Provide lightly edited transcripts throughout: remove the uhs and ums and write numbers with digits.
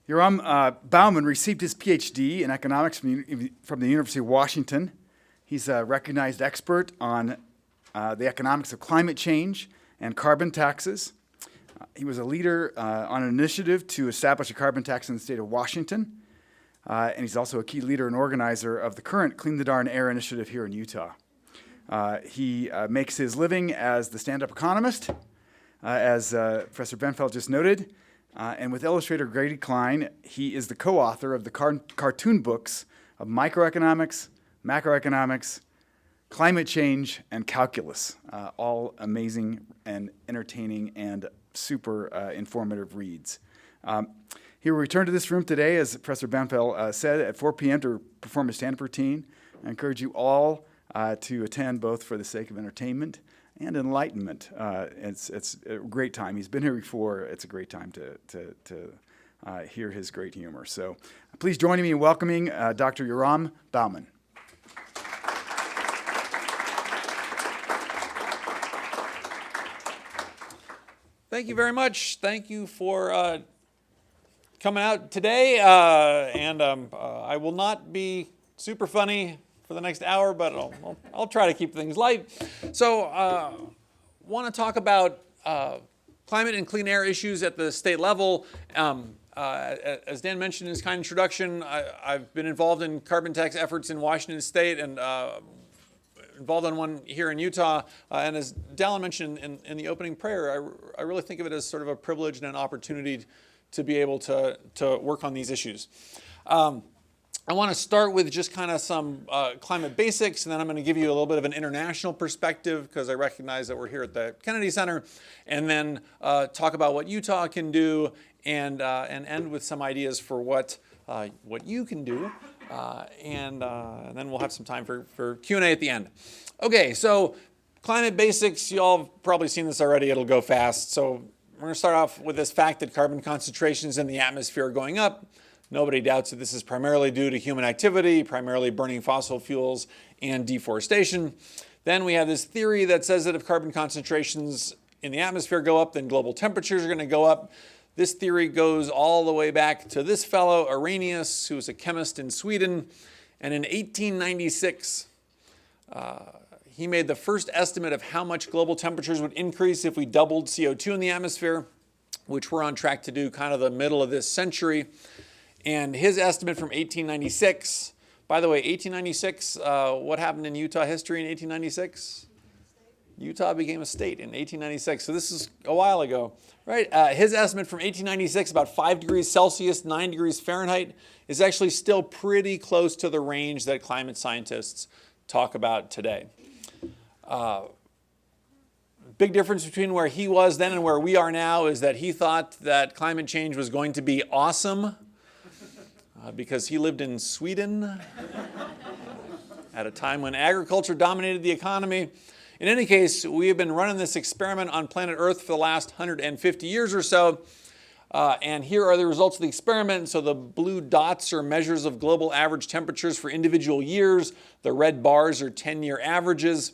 Yoram Bauman received his PhD in economics from the University of Washington. He's a recognized expert on the economics of climate change and carbon taxes. He was a leader on an initiative to establish a carbon tax in the state of Washington. And he's also a key leader and organizer of the current Clean the Darn Air initiative here in Utah. He makes his living as the stand-up economist, as Professor Benfeld just noted. And with illustrator Grady Klein, he is the co-author of the cartoon books of microeconomics, macroeconomics, climate change, and calculus, all amazing and entertaining and super informative reads. He will return to this room today, as Professor Benfeld said, at 4 p.m. to perform a stand-up routine. I encourage you all to attend, both for the sake of entertainment and enlightenment. It's a great time. He's been here before. It's a great time to hear his great humor. So please join me in welcoming Dr. Yoram Bauman. Thank you very much. Thank you for coming out today. I will not be super funny for the next hour, but I'll try to keep things light. So want to talk about climate and clean air issues at the state level. As Dan mentioned in his kind introduction, I've been involved in carbon tax efforts in Washington State and involved on one here in Utah. And as Dallin mentioned in the opening prayer, I really think of it as sort of a privilege and an opportunity to be able to work on these issues. I want to start with just kind of some climate basics, and then I'm going to give you a little bit of an international perspective because I recognize that we're here at the Kennedy Center, and then talk about what Utah can do, and end with some ideas for what you can do, and then we'll have some time for Q&A at the end. Okay, so climate basics, you all have probably seen this already. It'll go fast. So we're going to start off with this fact that carbon concentrations in the atmosphere are going up. Nobody doubts that this is primarily due to human activity, primarily burning fossil fuels and deforestation. Then we have this theory that says that if carbon concentrations in the atmosphere go up, then global temperatures are going to go up. This theory goes all the way back to this fellow, Arrhenius, who was a chemist in Sweden. And in 1896, he made the first estimate of how much global temperatures would increase if we doubled CO2 in the atmosphere, which we're on track to do kind of the middle of this century. And his estimate from 1896, by the way, 1896, what happened in Utah history in 1896? Utah became a state in 1896, so this is a while ago, right? His estimate from 1896, about 5 degrees Celsius, 9 degrees Fahrenheit, is actually still pretty close to the range that climate scientists talk about today. Big difference between where he was then and where we are now is that he thought that climate change was going to be awesome, because he lived in Sweden at a time when agriculture dominated the economy. In any case, we have been running this experiment on planet Earth for the last 150 years or so. And here are the results of the experiment. So the blue dots are measures of global average temperatures for individual years. The red bars are 10-year averages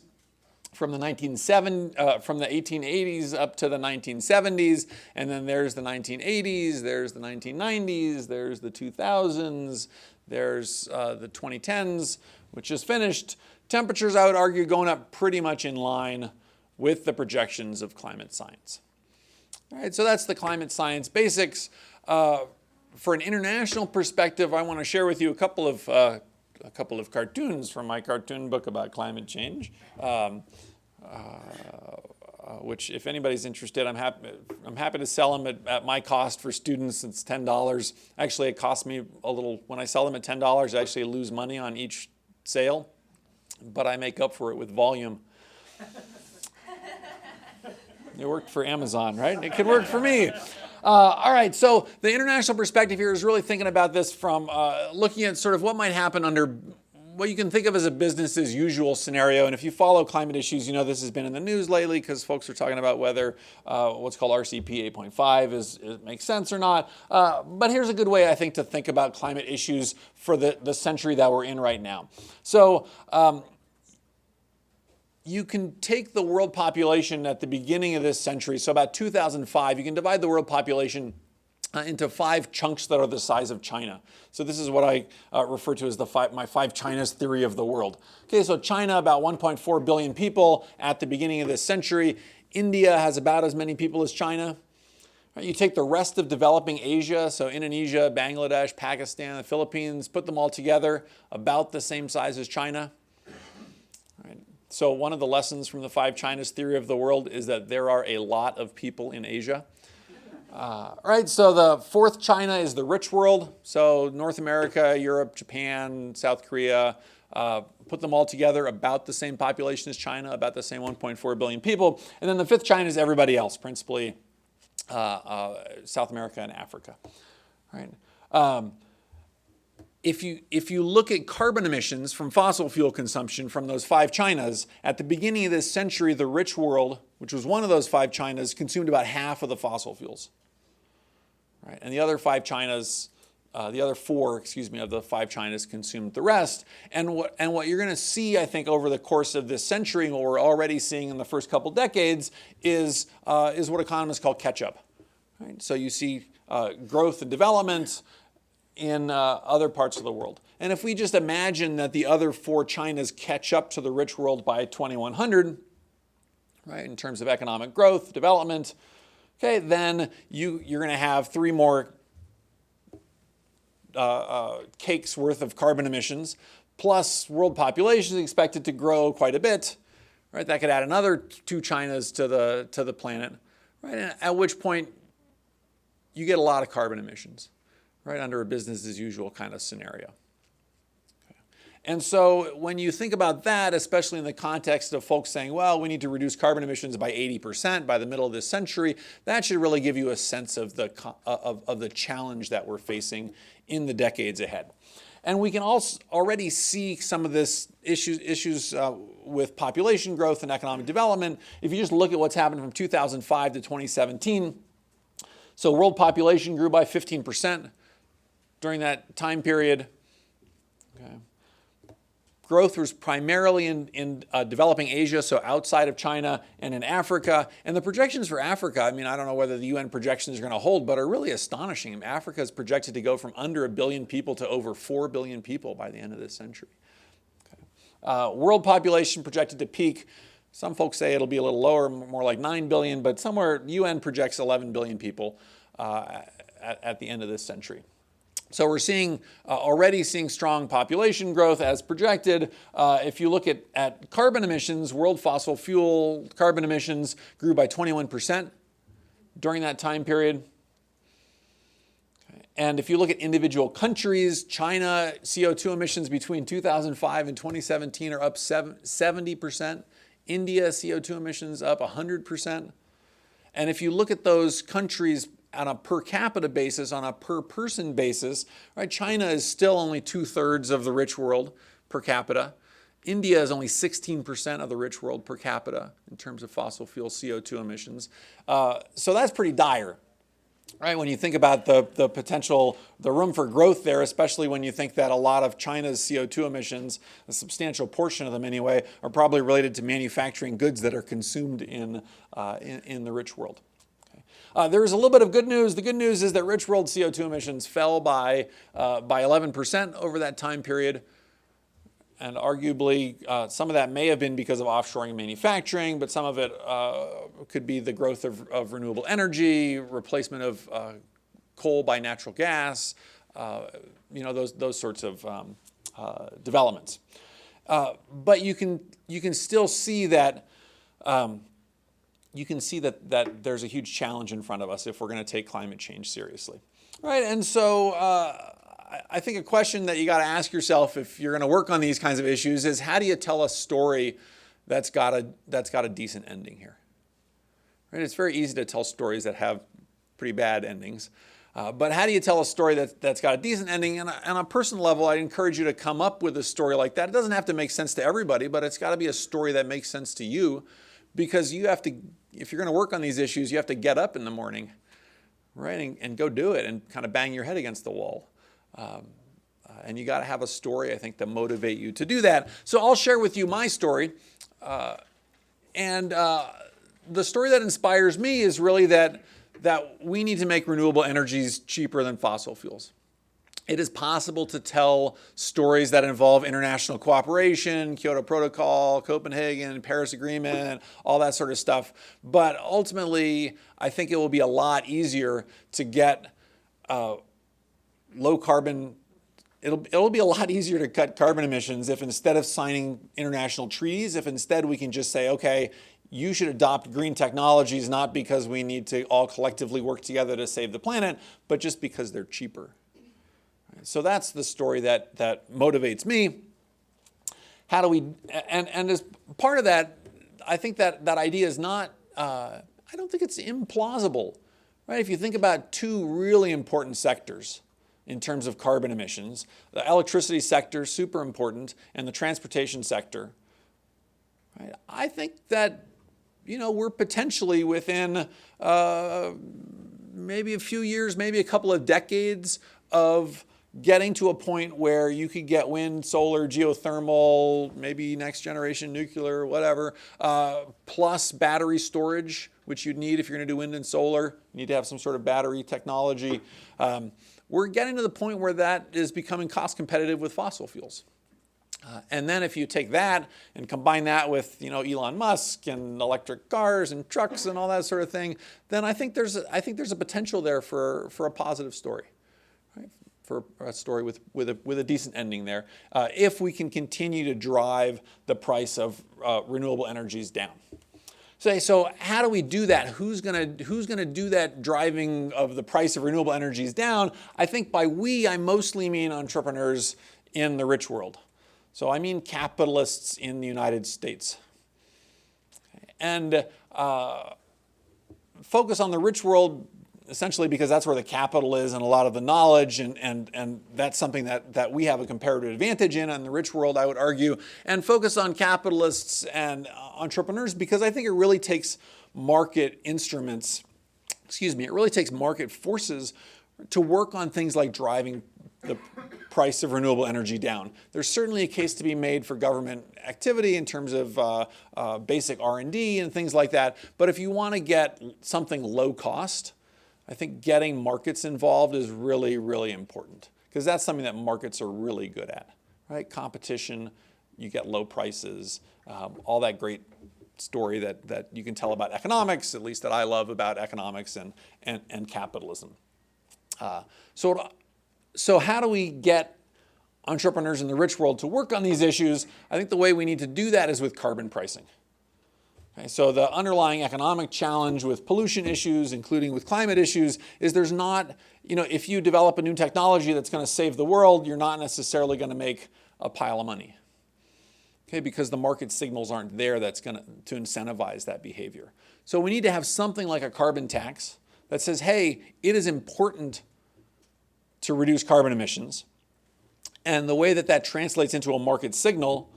from the 1880s up to the 1970s, and then there's the 1980s, there's the 1990s, there's the 2000s, there's the 2010s, which just finished. Temperatures, I would argue, going up pretty much in line with the projections of climate science. All right, so that's the climate science basics. For an international perspective, I want to share with you a couple of cartoons from my cartoon book about climate change, which, if anybody's interested, I'm happy to sell them at my cost for students. It's $10. Actually, it costs me a little. When I sell them at $10, I actually lose money on each sale, but I make up for it with volume. It worked for Amazon, right? It could work for me. All right, so the international perspective here is really thinking about this from looking at sort of what might happen under what you can think of as a business as usual scenario. And if you follow climate issues, you know this has been in the news lately because folks are talking about whether what's called RCP 8.5 makes sense or not. But here's a good way, I think, to think about climate issues for the century that we're in right now. So you can take the world population at the beginning of this century, so about 2005, you can divide the world population into 5 chunks that are the size of China. So this is what I refer to as my 5 Chinas theory of the world. Okay, so China, about 1.4 billion people at the beginning of this century. India has about as many people as China. Right, you take the rest of developing Asia, so Indonesia, Bangladesh, Pakistan, the Philippines, put them all together, about the same size as China. Right. So one of the lessons from the 5 Chinas theory of the world is that there are a lot of people in Asia. Right, so the 4th China is the rich world. So North America, Europe, Japan, South Korea, put them all together, about the same population as China, about the same 1.4 billion people. And then the 5th China is everybody else, principally South America and Africa. Right. If you look at carbon emissions from fossil fuel consumption from those 5 Chinas, at the beginning of this century, the rich world, which was one of those 5 Chinas, consumed about half of the fossil fuels. Right? And the other 5 Chinas, the other 4, of the 5 Chinas consumed the rest. And what you're going to see, I think, over the course of this century, and what we're already seeing in the first couple decades, is what economists call catch-up. Right? So you see growth and development in other parts of the world. And if we just imagine that the other 4 Chinas catch up to the rich world by 2100, right, in terms of economic growth, development, okay, then you're going to have 3 more cakes worth of carbon emissions, plus world population is expected to grow quite a bit, right? That could add another 2 Chinas to the planet, right? And at which point you get a lot of carbon emissions, right, under a business as usual kind of scenario. Okay. And so when you think about that, especially in the context of folks saying, well, we need to reduce carbon emissions by 80% by the middle of this century, that should really give you a sense of the challenge that we're facing in the decades ahead. And we can also already see some of this issues with population growth and economic development. If you just look at what's happened from 2005 to 2017, so world population grew by 15% during that time period. Okay. Growth was primarily in developing Asia, so outside of China, and in Africa. And the projections for Africa, I mean, I don't know whether the UN projections are going to hold, but are really astonishing. Africa is projected to go from under 1 billion people to over 4 billion people by the end of this century. Okay. World population projected to peak. Some folks say it'll be a little lower, more like 9 billion, but somewhere UN projects 11 billion people at the end of this century. So we're already seeing strong population growth as projected. If you look at carbon emissions, world fossil fuel carbon emissions grew by 21% during that time period. Okay. And if you look at individual countries, China CO2 emissions between 2005 and 2017 are up 70%. India CO2 emissions up 100%. And if you look at those countries on a per capita basis, on a per person basis, right, China is still only 2/3 of the rich world per capita. India is only 16% of the rich world per capita in terms of fossil fuel CO2 emissions. So that's pretty dire, right? When you think about the potential, the room for growth there, especially when you think that a lot of China's CO2 emissions, a substantial portion of them anyway, are probably related to manufacturing goods that are consumed in the rich world. There is a little bit of good news. The good news is that rich world CO2 emissions fell by 11% over that time period. And arguably, some of that may have been because of offshoring and manufacturing, but some of it could be the growth of renewable energy, replacement of coal by natural gas, those sorts of developments. But you can still see that that there's a huge challenge in front of us if we're going to take climate change seriously, right? And so I think a question that you got to ask yourself if you're going to work on these kinds of issues is, how do you tell a story that's got a decent ending here? Right? It's very easy to tell stories that have pretty bad endings, but how do you tell a story that's got a decent ending? And on a personal level, I'd encourage you to come up with a story like that. It doesn't have to make sense to everybody, but it's got to be a story that makes sense to you, because you have to, if you're going to work on these issues, you have to get up in the morning, right, and go do it and kind of bang your head against the wall. And you got to have a story, I think, to motivate you to do that. So I'll share with you my story. And the story that inspires me is really that that we need to make renewable energies cheaper than fossil fuels. It is possible to tell stories that involve international cooperation, Kyoto Protocol, Copenhagen, Paris Agreement, all that sort of stuff. But ultimately, I think it will be a lot easier to get low carbon. It'll be a lot easier to cut carbon emissions if instead of signing international treaties, if instead we can just say, okay, you should adopt green technologies, not because we need to all collectively work together to save the planet, but just because they're cheaper. So that's the story that motivates me. How do we, and as part of that, I think that idea is not, I don't think it's implausible, right? If you think about two really important sectors in terms of carbon emissions, the electricity sector, super important, and the transportation sector, right? I think that, we're potentially within maybe a few years, maybe a couple of decades of getting to a point where you could get wind, solar, geothermal, maybe next generation nuclear, whatever, plus battery storage, which you'd need if you're going to do wind and solar. You need to have some sort of battery technology. We're getting to the point where that is becoming cost competitive with fossil fuels. And then if you take that and combine that with Elon Musk and electric cars and trucks and all that sort of thing, then I think there's a potential there for a positive story. For a story with a decent ending there, if we can continue to drive the price of renewable energies down. So how do we do that? Who's gonna do that driving of the price of renewable energies down? I think by we, I mostly mean entrepreneurs in the rich world. So I mean capitalists in the United States. And focus on the rich world essentially because that's where the capital is and a lot of the knowledge, and that's something that we have a comparative advantage in the rich world, I would argue, and focus on capitalists and entrepreneurs because I think it really takes market instruments, it really takes market forces to work on things like driving the price of renewable energy down. There's certainly a case to be made for government activity in terms of basic R&D and things like that, but if you want to get something low cost, I think getting markets involved is really, really important because that's something that markets are really good at, right? Competition, you get low prices, all that great story that you can tell about economics, at least that I love about economics and capitalism. So how do we get entrepreneurs in the rich world to work on these issues? I think the way we need to do that is with carbon pricing. Okay, so the underlying economic challenge with pollution issues, including with climate issues, is there's not, if you develop a new technology that's going to save the world, you're not necessarily going to make a pile of money. Okay, because the market signals aren't there that's going to incentivize that behavior. So we need to have something like a carbon tax that says, hey, it is important to reduce carbon emissions. And the way that translates into a market signal,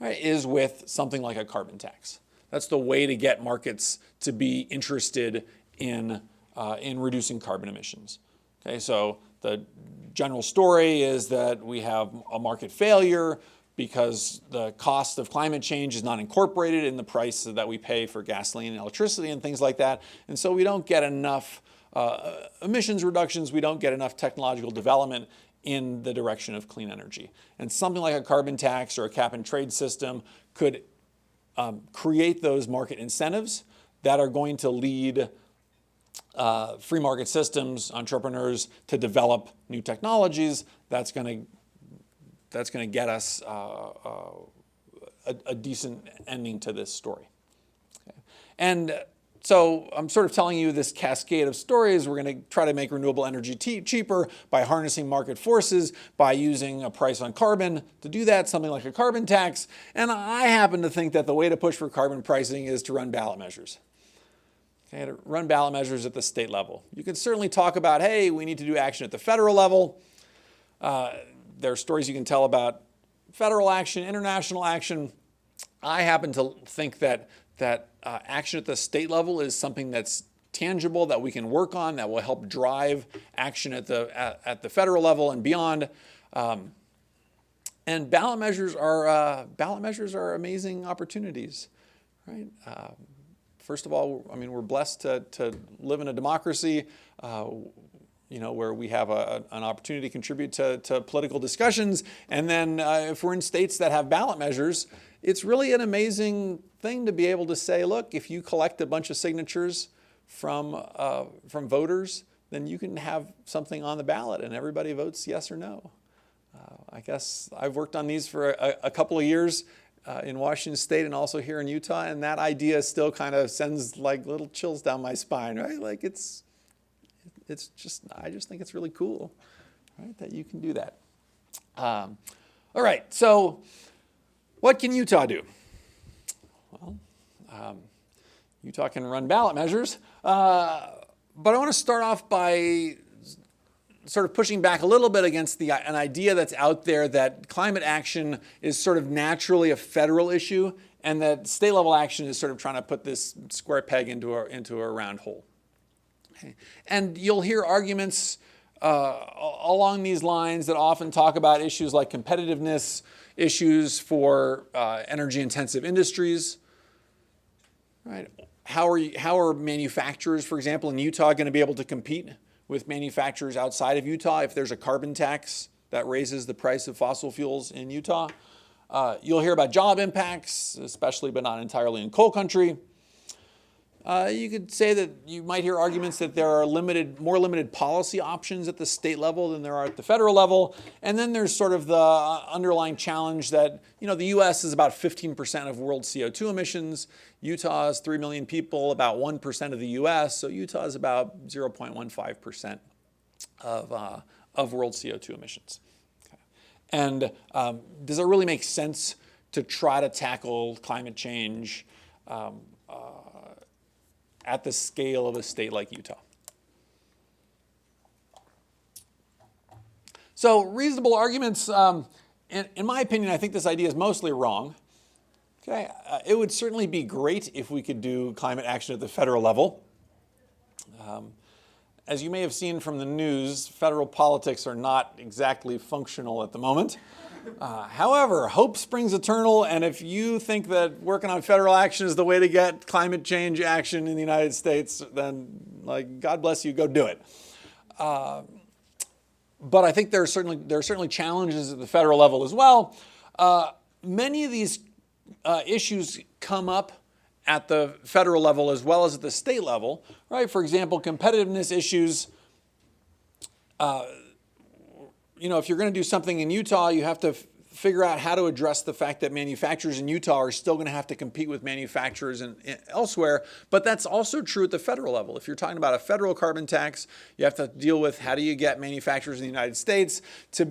right, is with something like a carbon tax. That's the way to get markets to be interested in reducing carbon emissions. Okay, so the general story is that we have a market failure because the cost of climate change is not incorporated in the price that we pay for gasoline and electricity and things like that. And so we don't get enough emissions reductions, we don't get enough technological development in the direction of clean energy. And something like a carbon tax or a cap and trade system could create those market incentives that are going to lead free market systems, entrepreneurs to develop new technologies. That's going to get us a decent ending to this story. Okay. And so I'm sort of telling you this cascade of stories. We're going to try to make renewable energy cheaper by harnessing market forces, by using a price on carbon to do that, something like a carbon tax. And I happen to think that the way to push for carbon pricing is to run ballot measures. Okay, to run ballot measures at the state level. You can certainly talk about, hey, we need to do action at the federal level. There are stories you can tell about federal action, international action. I happen to think that action at the state level is something that's tangible, that we can work on, that will help drive action at the federal level and beyond. And ballot measures are amazing opportunities, right? First of all, I mean, we're blessed to live in a democracy, where we have an opportunity to contribute to political discussions. And then if we're in states that have ballot measures, it's really an amazing thing to be able to say, look, if you collect a bunch of signatures from voters, then you can have something on the ballot and everybody votes yes or no. I guess I've worked on these for a couple of years in Washington State and also here in Utah, and that idea still kind of sends like little chills down my spine, right? Like I just think it's really cool, right, that you can do that. All right, so what can Utah do? Well, Utah can run ballot measures, but I want to start off by sort of pushing back a little bit against an idea that's out there that climate action is sort of naturally a federal issue and that state level action is sort of trying to put this square peg into a round hole. Okay. And you'll hear arguments along these lines that often talk about issues like competitiveness, issues for energy intensive industries, right? How are manufacturers, for example, in Utah going to be able to compete with manufacturers outside of Utah if there's a carbon tax that raises the price of fossil fuels in Utah? You'll hear about job impacts, especially but not entirely in coal country. You could say that you might hear arguments that there are more limited policy options at the state level than there are at the federal level. And then there's sort of the underlying challenge that, the U.S. is about 15% of world CO2 emissions. Utah is 3 million people, about 1% of the U.S. So Utah is about 0.15% of world CO2 emissions. Okay. And does it really make sense to try to tackle climate change at the scale of a state like Utah? So reasonable arguments, in my opinion, I think this idea is mostly wrong. Okay, it would certainly be great if we could do climate action at the federal level. As you may have seen from the news, federal politics are not exactly functional at the moment. However, hope springs eternal, and if you think that working on federal action is the way to get climate change action in the United States, then, God bless you, go do it. But I think there are certainly challenges at the federal level as well. Many of these issues come up at the federal level as well as at the state level, right? For example, competitiveness issues. If you're going to do something in Utah, you have to figure out how to address the fact that manufacturers in Utah are still going to have to compete with manufacturers elsewhere. But that's also true at the federal level. If you're talking about a federal carbon tax, you have to deal with how do you get manufacturers in the United States to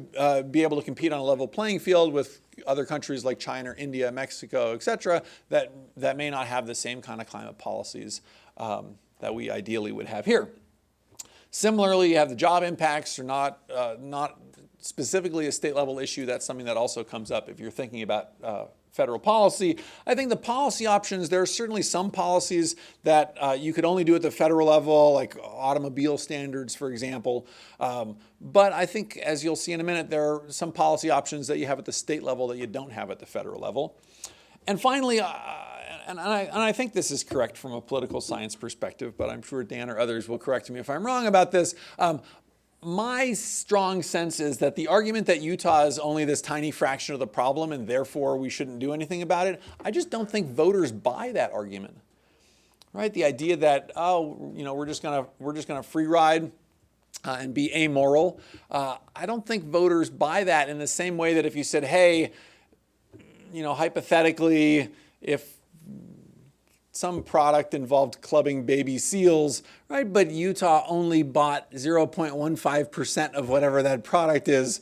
be able to compete on a level playing field with other countries like China, India, Mexico, et cetera, that may not have the same kind of climate policies that we ideally would have here. Similarly, you have the job impacts are not specifically a state level issue. That's something that also comes up if you're thinking about federal policy. I think the policy options, there are certainly some policies that you could only do at the federal level, like automobile standards, for example. But I think, as you'll see in a minute, there are some policy options that you have at the state level that you don't have at the federal level. And finally, and I think this is correct from a political science perspective, but I'm sure Dan or others will correct me if I'm wrong about this. My strong sense is that the argument that Utah is only this tiny fraction of the problem and therefore we shouldn't do anything about it, I just don't think voters buy that argument. Right? The idea that, we're just gonna free ride and be amoral. I don't think voters buy that in the same way that if you said, hey, hypothetically, if some product involved clubbing baby seals, right? But Utah only bought 0.15% of whatever that product is,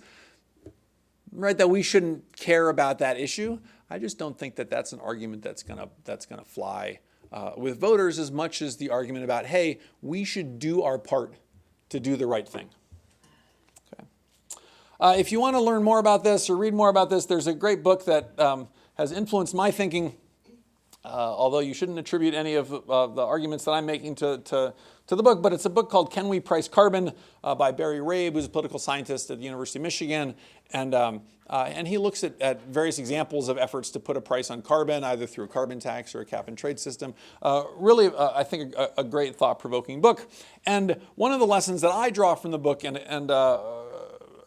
right? That we shouldn't care about that issue. I just don't think that that's an argument that's gonna fly with voters as much as the argument about, hey, we should do our part to do the right thing. Okay. If you want to learn more about this or read more about this, there's a great book that has influenced my thinking although you shouldn't attribute any of the arguments that I'm making to the book, but it's a book called Can We Price Carbon by Barry Rabe, who's a political scientist at the University of Michigan. And he looks at various examples of efforts to put a price on carbon, either through a carbon tax or a cap and trade system. Really, I think a great thought-provoking book. And one of the lessons that I draw from the book, and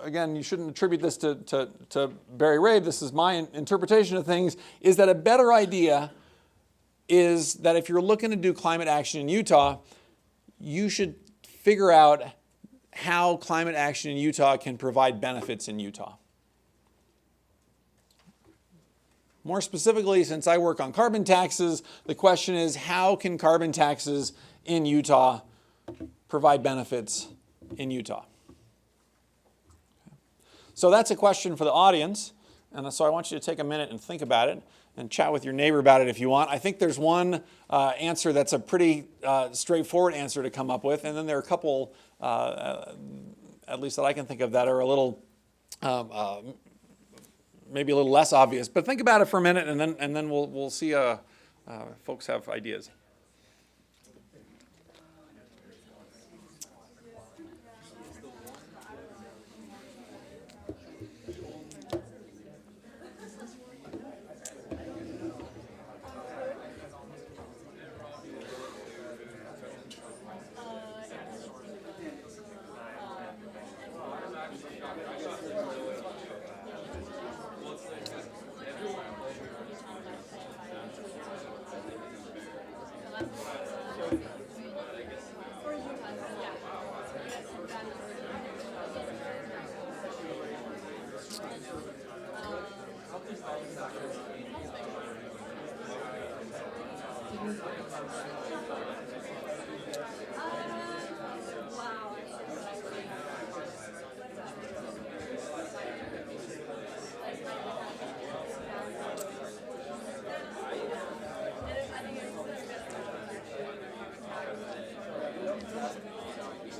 again, you shouldn't attribute this to Barry Rabe, this is my interpretation of things, is that a better idea is that if you're looking to do climate action in Utah, you should figure out how climate action in Utah can provide benefits in Utah. More specifically, since I work on carbon taxes, the question is, how can carbon taxes in Utah provide benefits in Utah? So that's a question for the audience, and so I want you to take a minute and think about it and chat with your neighbor about it if you want. I think there's one answer that's a pretty straightforward answer to come up with, and then there are a couple, at least that I can think of, that are a little, maybe a little less obvious. But think about it for a minute, and then we'll see folks have ideas.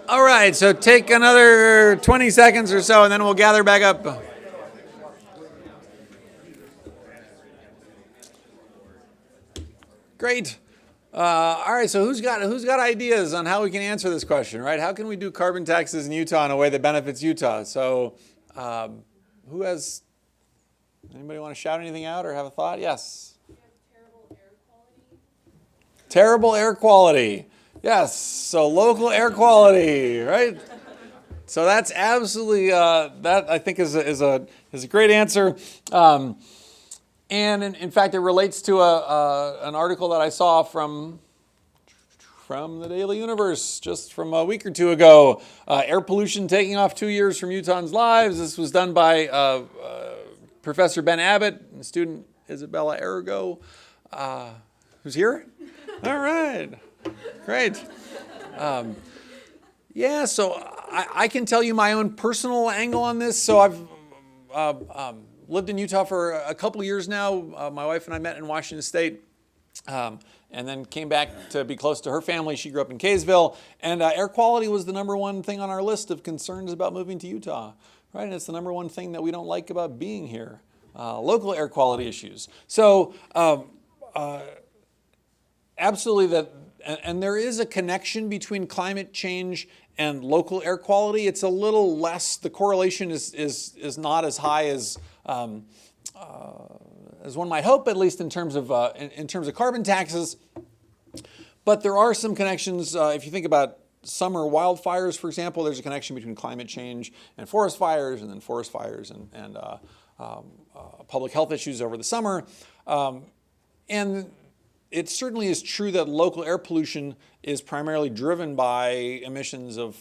All right, so take another 20 seconds or so, and then we'll gather back up. Great. All right, so who's got ideas on how we can answer this question, right? How can we do carbon taxes in Utah in a way that benefits Utah? So who has, anybody want to shout anything out or have a thought? Yes. We have terrible air quality. Terrible air quality. Yes, so local air quality, right? So that's absolutely, that I think is a great answer. And in fact, it relates to an article that I saw from the Daily Universe just from a week or two ago. Air pollution taking off 2 years from Utahns' lives. This was done by Professor Ben Abbott and student Isabella Arago, who's here. All right. Great. Yeah, so I can tell you my own personal angle on this. So I've lived in Utah for a couple years now. My wife and I met in Washington State and then came back to be close to her family. She grew up in Kaysville. And air quality was the number one thing on our list of concerns about moving to Utah. Right? And it's the number one thing that we don't like about being here. Local air quality issues. So absolutely that. And there is a connection between climate change and local air quality. It's a little less, the correlation is not as high as one might hope, at least in terms of carbon taxes. But there are some connections. If you think about summer wildfires, for example, there's a connection between climate change and forest fires, and then forest fires and public health issues over the summer. And it certainly is true that local air pollution is primarily driven by emissions of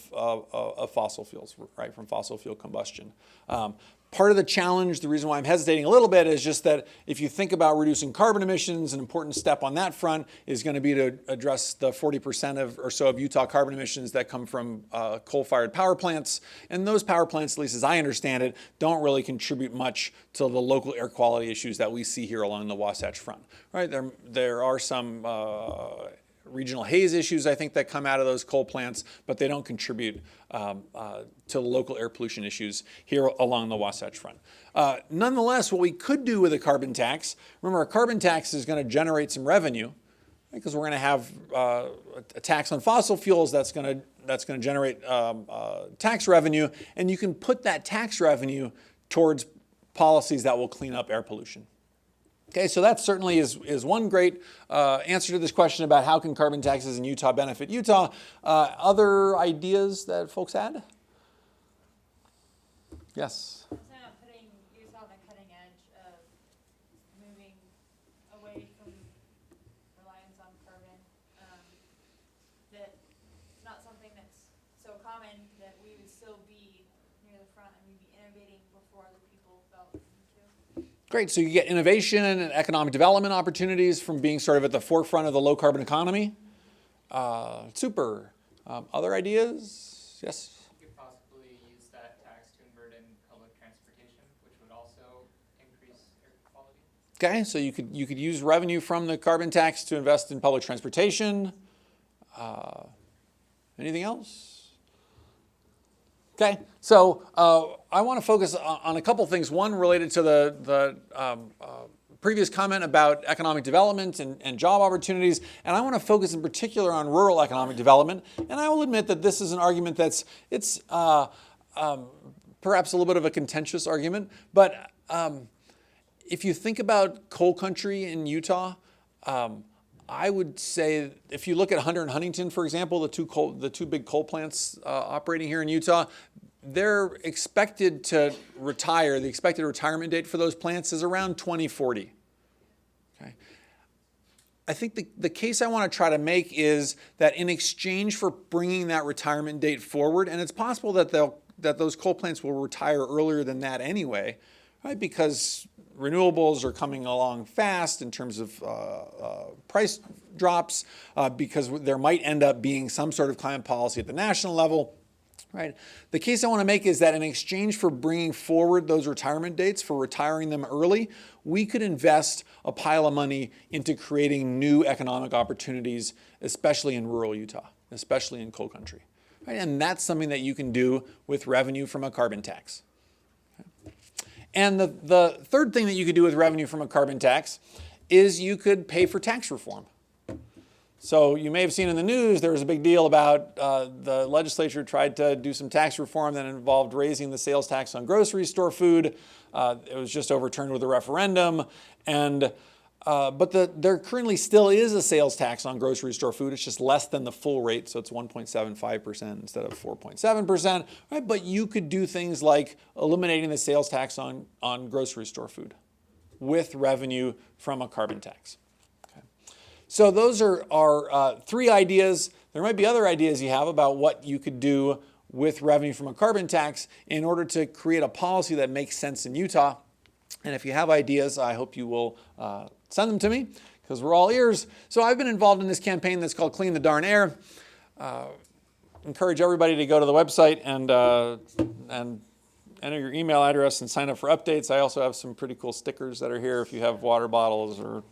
fossil fuels, right, from fossil fuel combustion. Part of the challenge, the reason why I'm hesitating a little bit, is just that if you think about reducing carbon emissions, an important step on that front is going to be to address the 40% or so of Utah carbon emissions that come from coal-fired power plants. And those power plants, at least as I understand it, don't really contribute much to the local air quality issues that we see here along the Wasatch Front. Right? There are some regional haze issues, I think, that come out of those coal plants, but they don't contribute to local air pollution issues here along the Wasatch Front. Nonetheless, what we could do with a carbon tax, remember, a carbon tax is going to generate some revenue, because we're going to have a tax on fossil fuels that's going to generate tax revenue, and you can put that tax revenue towards policies that will clean up air pollution. Okay, so that certainly is one great answer to this question about how can carbon taxes in Utah benefit Utah. Other ideas that folks had? Yes? It's not putting Utah on the cutting edge of moving away from reliance on carbon. That it's not something that's so common that we would still be near the front and we'd be innovating before other people felt the need to. Great, so you get innovation and economic development opportunities from being sort of at the forefront of the low carbon economy. Super. Other ideas? Yes? You could possibly use that tax to invert in public transportation, which would also increase air quality. Okay, so you could use revenue from the carbon tax to invest in public transportation. Anything else? Okay, so I want to focus on a couple things. One related to the previous comment about economic development and job opportunities, and I want to focus in particular on rural economic development. And I will admit that this is an argument it's perhaps a little bit of a contentious argument, but if you think about coal country in Utah, I would say if you look at Hunter and Huntington, for example, the two big coal plants operating here in Utah, they're expected to retire. The expected retirement date for those plants is around 2040. Okay. I think the case I want to try to make is that in exchange for bringing that retirement date forward, and it's possible that those coal plants will retire earlier than that anyway, right? Because renewables are coming along fast in terms of price drops, because there might end up being some sort of climate policy at the national level. Right. The case I want to make is that in exchange for bringing forward those retirement dates, for retiring them early, we could invest a pile of money into creating new economic opportunities, especially in rural Utah, especially in coal country. Right? And that's something that you can do with revenue from a carbon tax. Okay. And the third thing that you could do with revenue from a carbon tax is you could pay for tax reform. So you may have seen in the news there was a big deal about the legislature tried to do some tax reform that involved raising the sales tax on grocery store food. It was just overturned with a referendum, but there currently still is a sales tax on grocery store food. It's just less than the full rate, so it's 1.75% instead of 4.7%. Right? But you could do things like eliminating the sales tax on grocery store food with revenue from a carbon tax. So those are three ideas. There might be other ideas you have about what you could do with revenue from a carbon tax in order to create a policy that makes sense in Utah. And if you have ideas, I hope you will send them to me, because we're all ears. So I've been involved in this campaign that's called Clean the Darn Air. Encourage everybody to go to the website and enter your email address and sign up for updates. I also have some pretty cool stickers that are here if you have water bottles or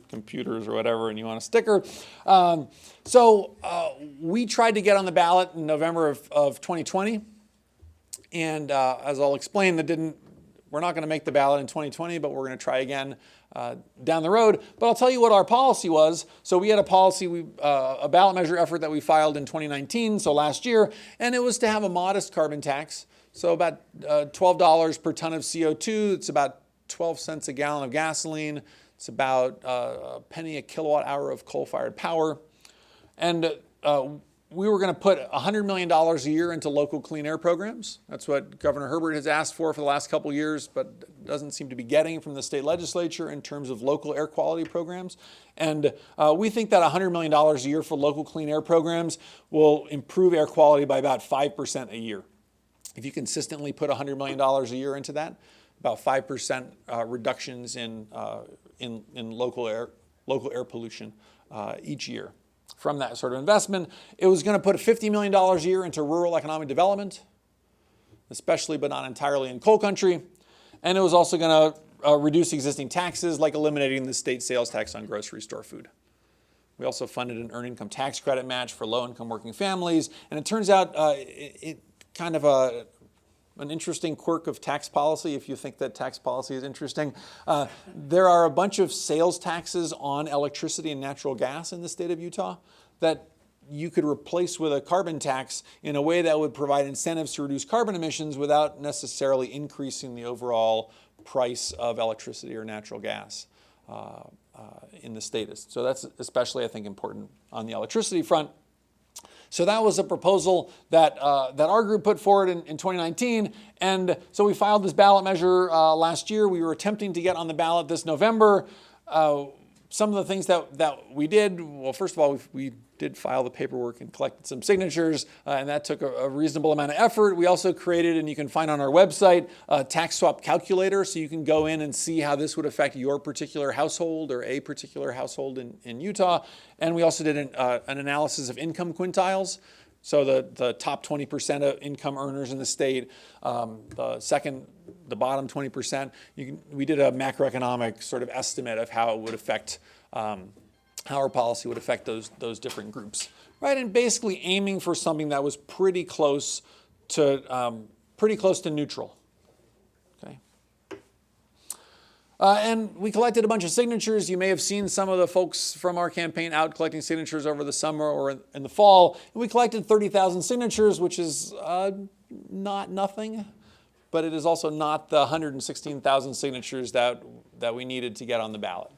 computers or whatever and you want a sticker. We tried to get on the ballot in November of 2020. And as I'll explain, we're not going to make the ballot in 2020, but we're going to try again down the road. But I'll tell you what our policy was. So we had a policy, a ballot measure effort that we filed in 2019, so last year, and it was to have a modest carbon tax. So about $12 per ton of CO2. It's about 12 cents a gallon of gasoline. It's about a penny a kilowatt hour of coal-fired power. And we were going to put $100 million a year into local clean air programs. That's what Governor Herbert has asked for the last couple of years, but doesn't seem to be getting from the state legislature in terms of local air quality programs. And we think that $100 million a year for local clean air programs will improve air quality by about 5% a year. If you consistently put $100 million a year into that, about 5% reductions in local air pollution each year from that sort of investment. It was going to put $50 million a year into rural economic development, especially but not entirely in coal country. And it was also going to reduce existing taxes, like eliminating the state sales tax on grocery store food. We also funded an earned income tax credit match for low-income working families. And it turns out it kind of an interesting quirk of tax policy, if you think that tax policy is interesting. There are a bunch of sales taxes on electricity and natural gas in the state of Utah that you could replace with a carbon tax in a way that would provide incentives to reduce carbon emissions without necessarily increasing the overall price of electricity or natural gas in the state. So that's especially, I think, important on the electricity front. So that was a proposal that our group put forward in 2019. And so we filed this ballot measure last year. We were attempting to get on the ballot this November. Some of the things that we did, well, first of all, we did file the paperwork and collected some signatures, and that took a reasonable amount of effort. We also created, and you can find on our website, a tax swap calculator, so you can go in and see how this would affect your particular household or a particular household in Utah. And we also did an analysis of income quintiles. So the top 20% of income earners in the state, the bottom 20%. We did a macroeconomic sort of estimate of how it would affect, how our policy would affect those different groups, right? And basically aiming for something that was pretty close to neutral. Okay. And we collected a bunch of signatures. You may have seen some of the folks from our campaign out collecting signatures over the summer or in the fall. And we collected 30,000 signatures, which is not nothing, but it is also not the 116,000 signatures that we needed to get on the ballot.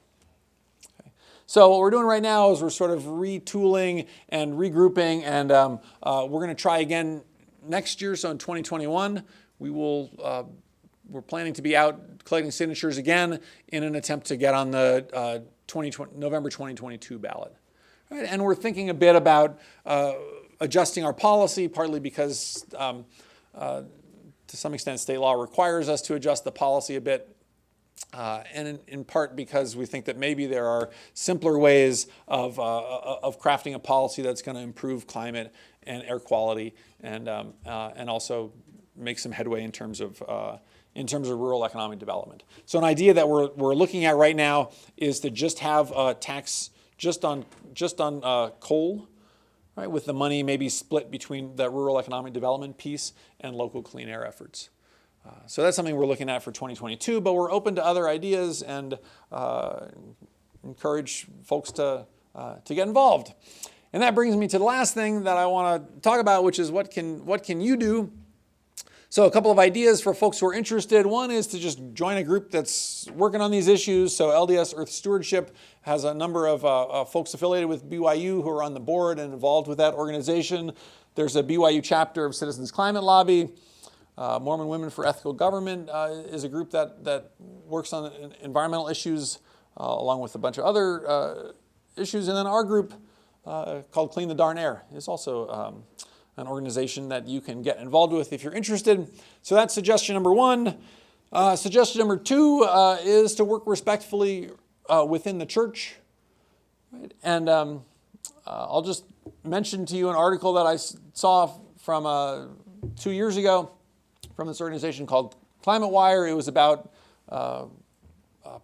Okay. So what we're doing right now is we're sort of retooling and regrouping, and we're going to try again next year. So in 2021, we're planning to be out collecting signatures again in an attempt to get on the November 2022 ballot. Right? And we're thinking a bit about adjusting our policy, partly because to some extent state law requires us to adjust the policy a bit, and in part because we think that maybe there are simpler ways of crafting a policy that's going to improve climate and air quality, and also make some headway in terms of rural economic development. So an idea that we're looking at right now is to just have a tax just on coal, right, with the money maybe split between the rural economic development piece and local clean air efforts. So that's something we're looking at for 2022, but we're open to other ideas and encourage folks to get involved. And that brings me to the last thing that I want to talk about, which is what can you do? So a couple of ideas for folks who are interested. One is to just join a group that's working on these issues. So LDS Earth Stewardship has a number of folks affiliated with BYU who are on the board and involved with that organization. There's a BYU chapter of Citizens Climate Lobby. Mormon Women for Ethical Government is a group that works on environmental issues along with a bunch of other issues. And then our group called Clean the Darn Air is also an organization that you can get involved with if you're interested. So that's suggestion number one. Suggestion number two is to work respectfully within the church. Right? And I'll just mention to you an article that I saw from 2 years ago from this organization called Climate Wire. It was about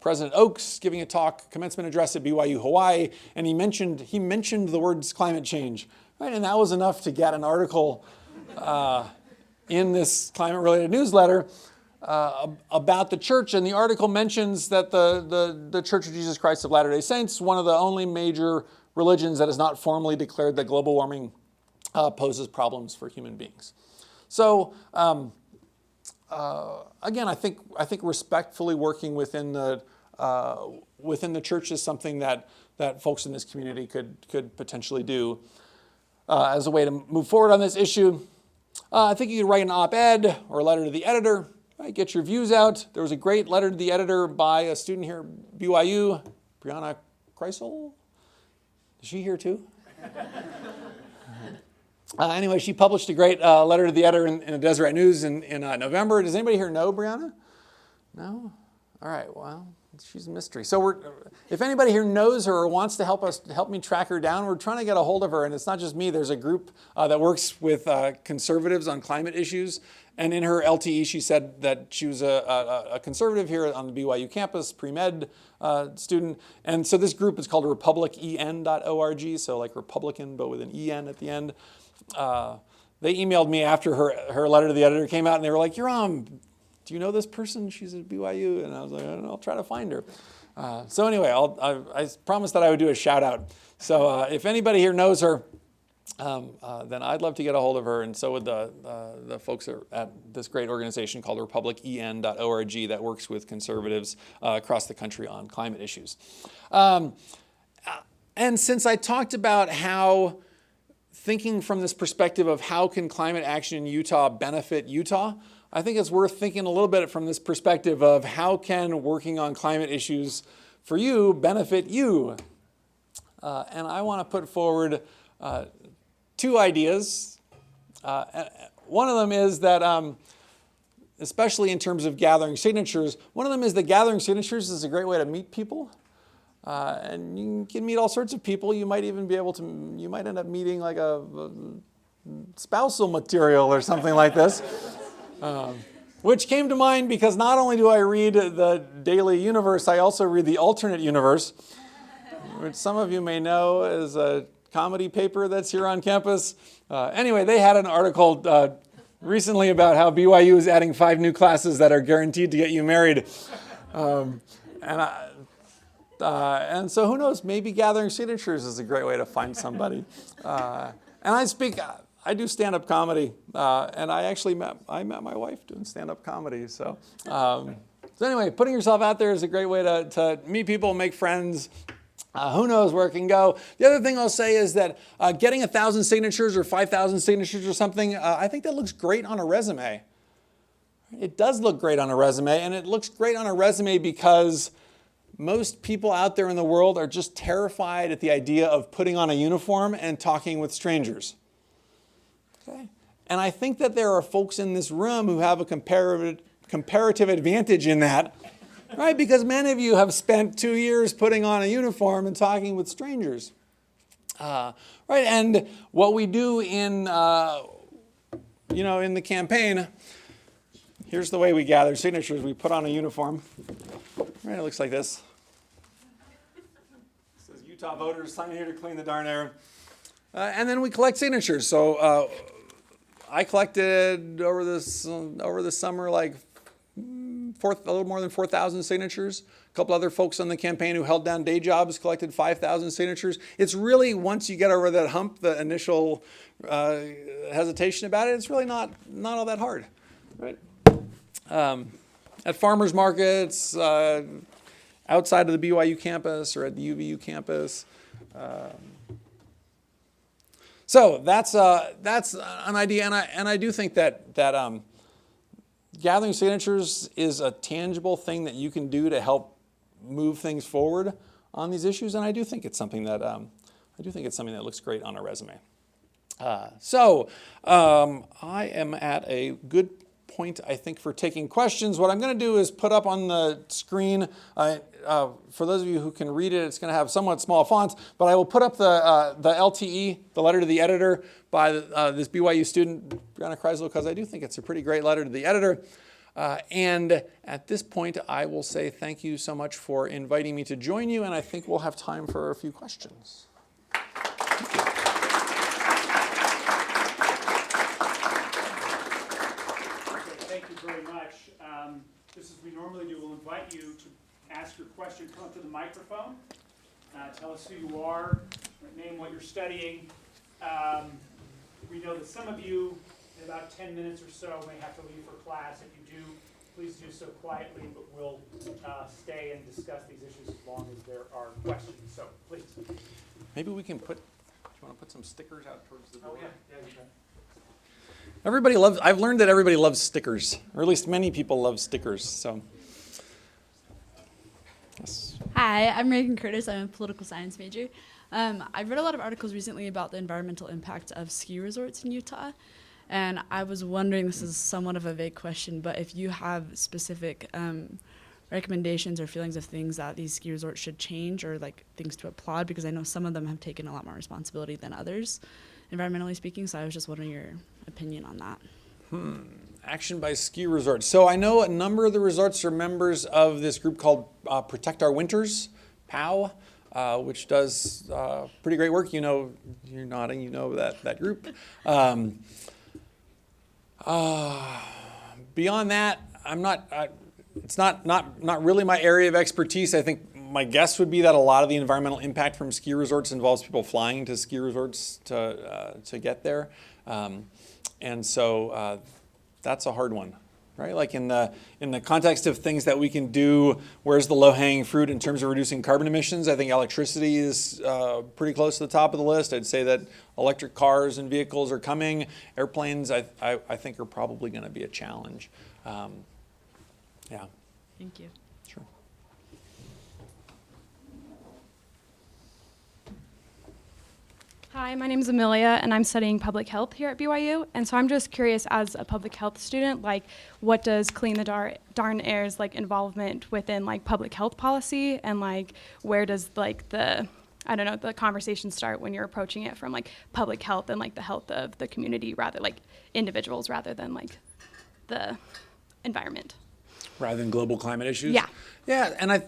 President Oaks giving a commencement address at BYU Hawaii, and he mentioned the words climate change. Right, and that was enough to get an article in this climate-related newsletter about the church. And the article mentions that the Church of Jesus Christ of Latter-day Saints, one of the only major religions that has not formally declared that global warming poses problems for human beings. So again, I think respectfully working within the church is something that folks in this community could potentially do. As a way to move forward on this issue. I think you could write an op-ed or a letter to the editor, right? Get your views out. There was a great letter to the editor by a student here at BYU, Brianna Kreisel. Is she here too? Anyway, she published a great letter to the editor in the Deseret News in November. Does anybody here know Brianna? No? All right, well, She's a mystery. So if anybody here knows her or wants to help me track her down, we're trying to get a hold of her. And it's not just me. There's a group that works with conservatives on climate issues. And in her LTE, she said that she was a conservative here on the BYU campus, pre-med student. And so this group is called republicen.org, so like Republican, but with an EN at the end. They emailed me after her letter to the editor came out, and they were like, Yoram, do you know this person? She's at BYU. And I was like, I don't know, I'll try to find her. So anyway, I promised that I would do a shout out. So if anybody here knows her, then I'd love to get a hold of her, and so would the folks at this great organization called republicen.org that works with conservatives across the country on climate issues. And since I talked about how thinking from this perspective of how can climate action in Utah benefit Utah, I think it's worth thinking a little bit from this perspective of how can working on climate issues for you benefit you. And I want to put forward two ideas. One of them is that, especially in terms of gathering signatures, one of them is that gathering signatures is a great way to meet people. And you can meet all sorts of people. You might even be able to, you might end up meeting like a spousal material or something like this. Which came to mind because not only do I read the Daily Universe, I also read the Alternate Universe, which some of you may know is a comedy paper that's here on campus. Anyway, they had an article recently about how BYU is adding 5 new classes that are guaranteed to get you married. And so who knows, maybe gathering signatures is a great way to find somebody. And I do stand-up comedy, and I met my wife doing stand-up comedy. So anyway, putting yourself out there is a great way to meet people, make friends. Who knows where it can go. The other thing I'll say is that getting 1,000 signatures or 5,000 signatures or something, I think that looks great on a resume. It does look great on a resume, and it looks great on a resume because most people out there in the world are just terrified at the idea of putting on a uniform and talking with strangers. Okay? And I think that there are folks in this room who have a comparative advantage in that, right? Because many of you have spent 2 years putting on a uniform and talking with strangers. Right? And what we do in the campaign, here's the way we gather signatures. We put on a uniform. Right, it looks like this. It says Utah voters sign here to clean the darn air. And then we collect signatures. So I collected over the summer like a little more than 4,000 signatures. A couple other folks on the campaign who held down day jobs collected 5,000 signatures. It's really, once you get over that hump, the initial hesitation about it, it's really not all that hard, right? At farmers markets, outside of the BYU campus or at the UVU campus. So that's an idea, and I do think that gathering signatures is a tangible thing that you can do to help move things forward on these issues, and I do think it's something that looks great on a resume. So I am at a good point, I think, for taking questions. What I'm going to do is put up on the screen, for those of you who can read it, it's going to have somewhat small fonts, but I will put up the LTE, the letter to the editor, by this BYU student, Brianna Kreisel, because I do think it's a pretty great letter to the editor. And at this point, I will say thank you so much for inviting me to join you, and I think we'll have time for a few questions. Thank you. Thank you very much. Just as we normally do, we'll invite you to ask your question. Come up to the microphone. Tell us who you are, name what you're studying. We know that some of you, in about 10 minutes or so, may have to leave for class. If you do, please do so quietly, but we'll stay and discuss these issues as long as there are questions. So, please. Maybe we can do you want to put some stickers out towards the door? Oh, yeah, you can. I've learned that everybody loves stickers, or at least many people love stickers, so. Yes. Hi, I'm Reagan Curtis. I'm a political science major. I've read a lot of articles recently about the environmental impact of ski resorts in Utah, and I was wondering, this is somewhat of a vague question, but if you have specific recommendations or feelings of things that these ski resorts should change or like things to applaud, because I know some of them have taken a lot more responsibility than others, environmentally speaking. So I was just wondering your opinion on that. Action by ski resorts. So I know a number of the resorts are members of this group called Protect Our Winters, POW, which does pretty great work. You know, you're nodding, you know that group. Beyond that, I'm not, it's not really my area of expertise. I think my guess would be that a lot of the environmental impact from ski resorts involves people flying to ski resorts to get there. And so that's a hard one, right? Like in the context of things that we can do, where's the low-hanging fruit in terms of reducing carbon emissions? I think electricity is pretty close to the top of the list. I'd say that electric cars and vehicles are coming. Airplanes, I think, are probably going to be a challenge. Yeah. Thank you. Sure. Hi, my name is Amelia, and I'm studying public health here at BYU. And so I'm just curious, as a public health student, like, what does Clean the Darn Air's like involvement within like public health policy, and like, where does like the conversation start when you're approaching it from like public health and like the health of the community, rather like individuals, rather than like the environment? Rather than global climate issues? Yeah. Yeah, and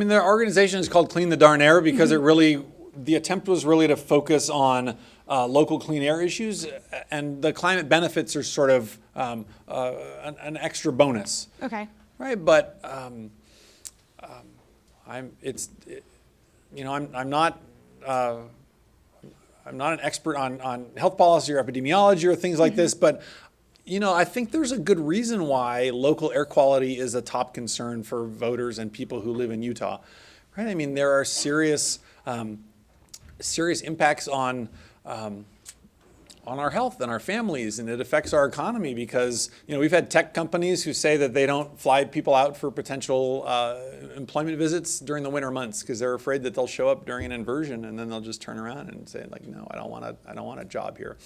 their organization is called Clean the Darn Air because the attempt was really to focus on local clean air issues, and the climate benefits are sort of an extra bonus. Okay. Right, but I'm not an expert on health policy or epidemiology or things like this, but I think there's a good reason why local air quality is a top concern for voters and people who live in Utah, right? I mean, there are serious impacts on our health and our families, and it affects our economy because we've had tech companies who say that they don't fly people out for potential employment visits during the winter months because they're afraid that they'll show up during an inversion and then they'll just turn around and say like, no, I don't want a job here.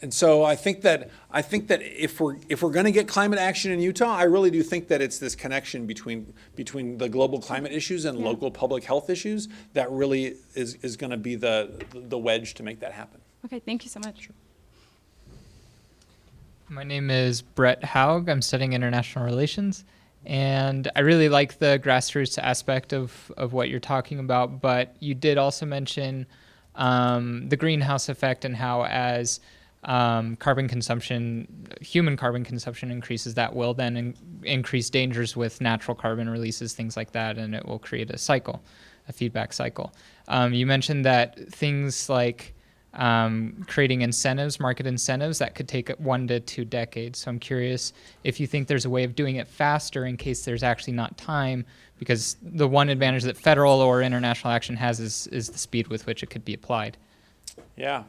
And so I think that if we're going to get climate action in Utah, I really do think that it's this connection between the global climate issues and local public health issues that really is going to be the wedge to make that happen. Okay, thank you so much. Sure. My name is Brett Haug. I'm studying international relations, and I really like the grassroots aspect of what you're talking about, but you did also mention the greenhouse effect and how as human carbon consumption increases, that will then increase dangers with natural carbon releases, things like that, and it will create a feedback cycle. You mentioned that things like creating market incentives, that could take 1 to 2 decades. So I'm curious if you think there's a way of doing it faster in case there's actually not time, because the one advantage that federal or international action has is the speed with which it could be applied. Yeah.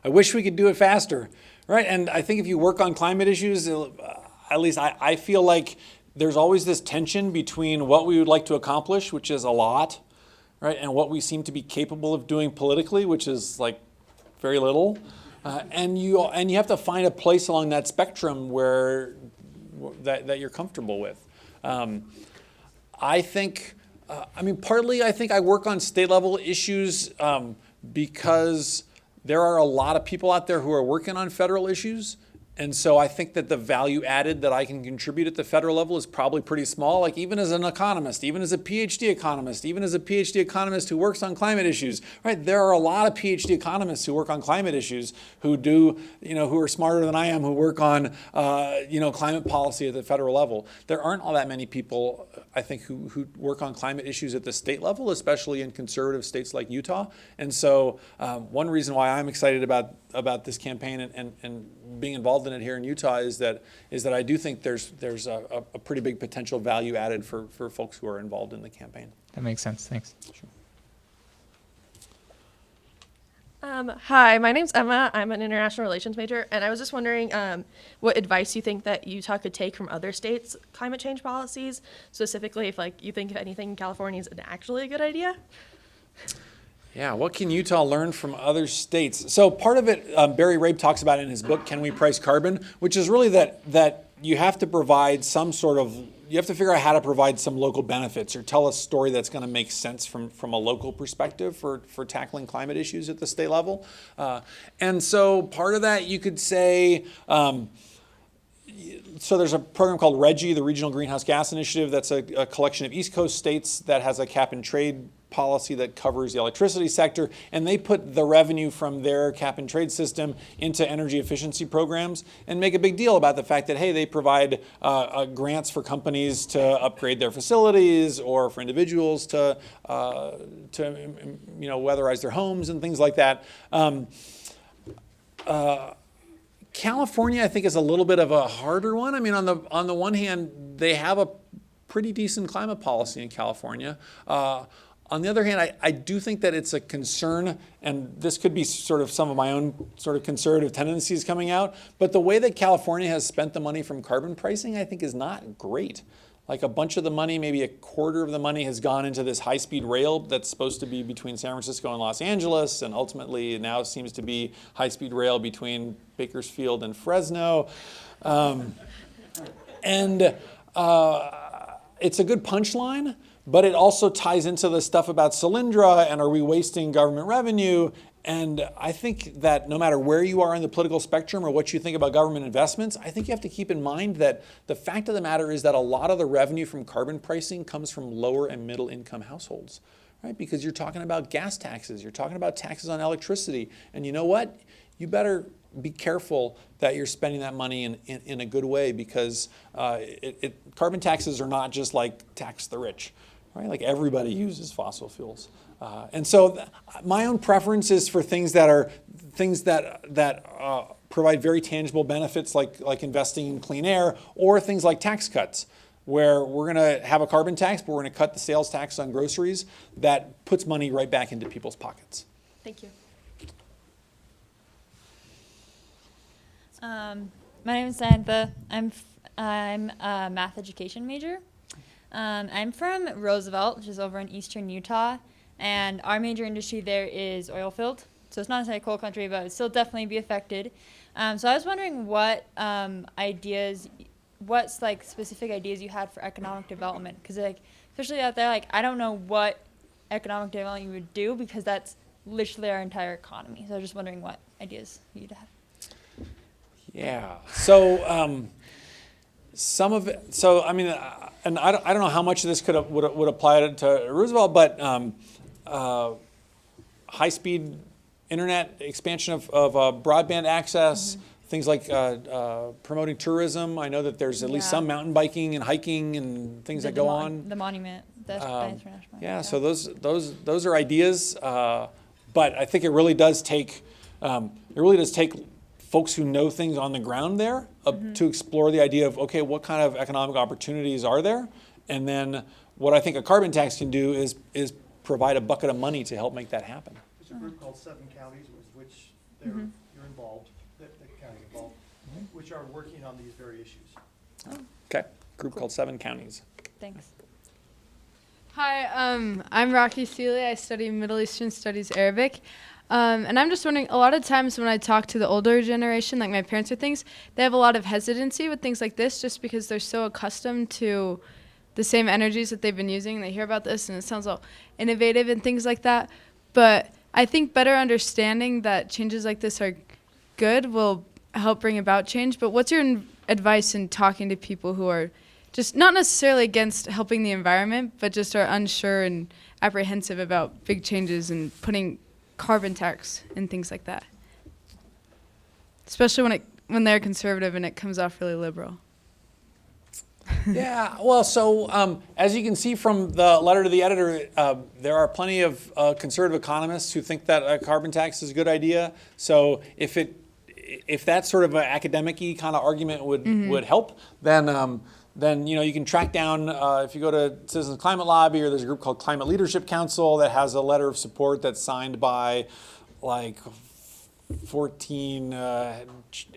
I wish we could do it faster, right? And I think if you work on climate issues, at least I feel like there's always this tension between what we would like to accomplish, which is a lot, right, and what we seem to be capable of doing politically, which is like very little. And you have to find a place along that spectrum where that you're comfortable with. I think, partly I think I work on state level issues because there are a lot of people out there who are working on federal issues. And so I think that the value added that I can contribute at the federal level is probably pretty small. Like even as an economist, even as a PhD economist, even as a PhD economist who works on climate issues, right? There are a lot of PhD economists who work on climate issues who are smarter than I am, who work on, climate policy at the federal level. There aren't all that many people, I think, who work on climate issues at the state level, especially in conservative states like Utah. And so one reason why I'm excited about this campaign and being involved in it here in Utah is that I do think there's a pretty big potential value added for folks who are involved in the campaign. That makes sense. Thanks. Sure. Hi, my name's Emma. I'm an international relations major, and I was just wondering what advice you think that Utah could take from other states' climate change policies, specifically if you think if anything in California is actually a good idea? Yeah, what can Utah learn from other states? So part of it, Barry Rabe talks about in his book, Can We Price Carbon, which is really that you have to provide some sort of, you have to figure out how to provide some local benefits or tell a story that's going to make sense from a local perspective for tackling climate issues at the state level. And so part of that you could say, so there's a program called RGGI, the Regional Greenhouse Gas Initiative. That's a collection of East Coast states that has a cap and trade policy that covers the electricity sector, and they put the revenue from their cap and trade system into energy efficiency programs and make a big deal about the fact that, hey, they provide grants for companies to upgrade their facilities or for individuals to weatherize their homes and things like that. California, I think, is a little bit of a harder one. I mean, on the one hand, they have a pretty decent climate policy in California. On the other hand, I do think that it's a concern, and this could be sort of some of my own sort of conservative tendencies coming out, but the way that California has spent the money from carbon pricing, I think, is not great. Like, a bunch of the money, maybe a quarter of the money, has gone into this high-speed rail that's supposed to be between San Francisco and Los Angeles, and ultimately now seems to be high-speed rail between Bakersfield and Fresno. It's a good punchline, but it also ties into the stuff about Solyndra and are we wasting government revenue? And I think that no matter where you are in the political spectrum or what you think about government investments, I think you have to keep in mind that the fact of the matter is that a lot of the revenue from carbon pricing comes from lower and middle income households, right? Because you're talking about gas taxes, you're talking about taxes on electricity, and you know what? You better be careful that you're spending that money in a good way, because carbon taxes are not just like tax the rich, right? Like, everybody uses fossil fuels. And so my own preference is for things that provide very tangible benefits, like investing in clean air, or things like tax cuts, where we're going to have a carbon tax, but we're going to cut the sales tax on groceries. That puts money right back into people's pockets. Thank you. My name is Samantha. I'm a math education major. I'm from Roosevelt, which is over in eastern Utah, and our major industry there is oil field. So it's not necessarily a coal country, but it'd still definitely be affected. So I was wondering what specific ideas you had for economic development, because especially out there, I don't know what economic development you would do, because that's literally our entire economy. So I was just wondering what ideas you'd have. Yeah. So some of it. So I mean, and I don't know how much of this would apply to Roosevelt, but high-speed internet expansion of broadband access, things like promoting tourism. I know that there's at least some mountain biking and hiking and things that go on. The monument, the international monument. Yeah. So those are ideas, but I think it really does take folks who know things on the ground there to explore the idea of, okay, what kind of economic opportunities are there? And then what I think a carbon tax can do is provide a bucket of money to help make that happen. There's a group called 7 Counties, with which you're involved, the county involved, which are working on these very issues. Okay, group called 7 Counties. Thanks. Hi, I'm Rocky Seeley. I study Middle Eastern Studies Arabic. And I'm just wondering, a lot of times when I talk to the older generation, like my parents or things, they have a lot of hesitancy with things like this just because they're so accustomed to the same energies that they've been using. And they hear about this and it sounds all innovative and things like that. But I think better understanding that changes like this are good will help bring about change. But what's your advice in talking to people who are just not necessarily against helping the environment, but just are unsure and apprehensive about big changes and putting carbon tax and things like that, especially when they're conservative and it comes off really liberal? Yeah, well, so as you can see from the letter to the editor, there are plenty of conservative economists who think that a carbon tax is a good idea. So if that sort of an academic-y kind of argument would help, then you can track down, if you go to Citizens Climate Lobby, or there's a group called Climate Leadership Council that has a letter of support that's signed by 14